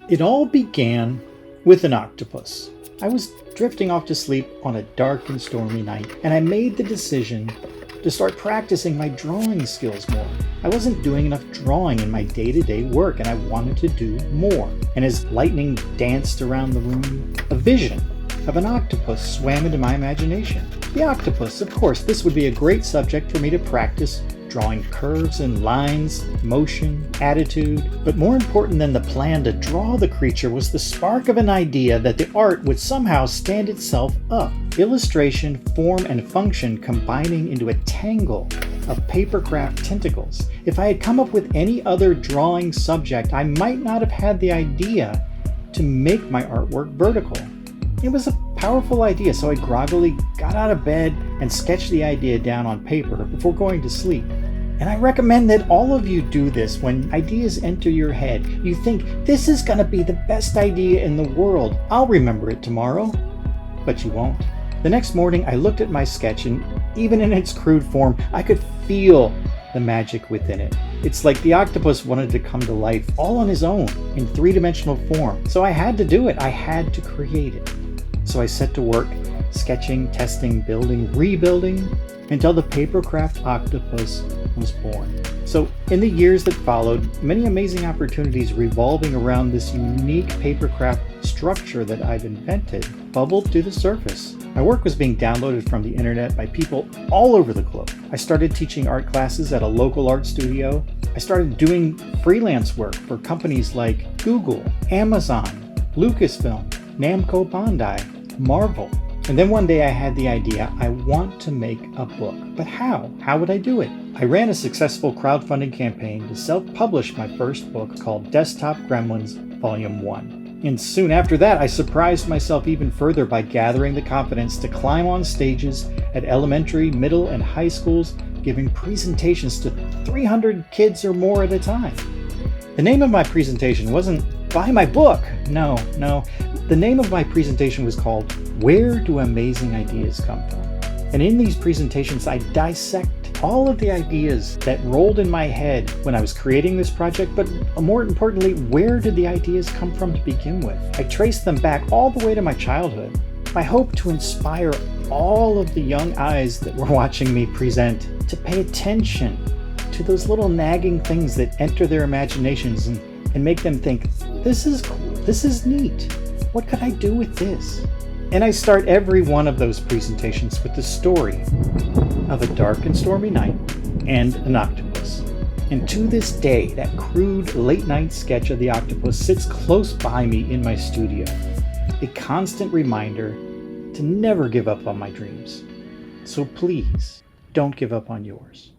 It all began with an octopus. I was drifting off to sleep on a dark and stormy night, and I made the decision to start practicing my drawing skills more. I wasn't doing enough drawing in my day-to-day work, and I wanted to do more. And as lightning danced around the room, a vision of an octopus swam into my imagination. The octopus, of course, this would be a great subject for me to practice drawing curves and lines, motion, attitude. But more important than the plan to draw the creature was the spark of an idea that the art would somehow stand itself up. Illustration, form, and function combining into a tangle of papercraft tentacles. If I had come up with any other drawing subject, I might not have had the idea to make my artwork vertical. It was a powerful idea, so I groggily got out of bed and sketched the idea down on paper before going to sleep. And I recommend that all of you do this when ideas enter your head. You think, this is going to be the best idea in the world. I'll remember it tomorrow. But you won't. The next morning, I looked at my sketch, and even in its crude form, I could feel the magic within it. It's like the octopus wanted to come to life all on his own in three-dimensional form. So I had to do it. I had to create it. So I set to work, sketching, testing, building, rebuilding, until the papercraft octopus was born. So in the years that followed, many amazing opportunities revolving around this unique papercraft structure that I've invented bubbled to the surface. My work was being downloaded from the internet by people all over the globe. I started teaching art classes at a local art studio. I started doing freelance work for companies like Google, Amazon, Lucasfilm, Namco Bandai, Marvel. And then one day I had the idea, I want to make a book. But how? How would I do it? I ran a successful crowdfunding campaign to self-publish my first book called Desktop Gremlins Volume 1. And soon after that, I surprised myself even further by gathering the confidence to climb on stages at elementary, middle, and high schools, giving presentations to 300 kids or more at a time. The name of my presentation wasn't Buy My Book. No. The name of my presentation was called Where Do Amazing Ideas Come From? And in these presentations, I dissect all of the ideas that rolled in my head when I was creating this project, but more importantly, where did the ideas come from to begin with? I traced them back all the way to my childhood. I hope to inspire all of the young eyes that were watching me present to pay attention to those little nagging things that enter their imaginations and make them think, this is cool, this is neat. What could I do with this? And I start every one of those presentations with the story of a dark and stormy night and an octopus. And to this day, that crude late-night sketch of the octopus sits close by me in my studio, a constant reminder to never give up on my dreams. So please, don't give up on yours.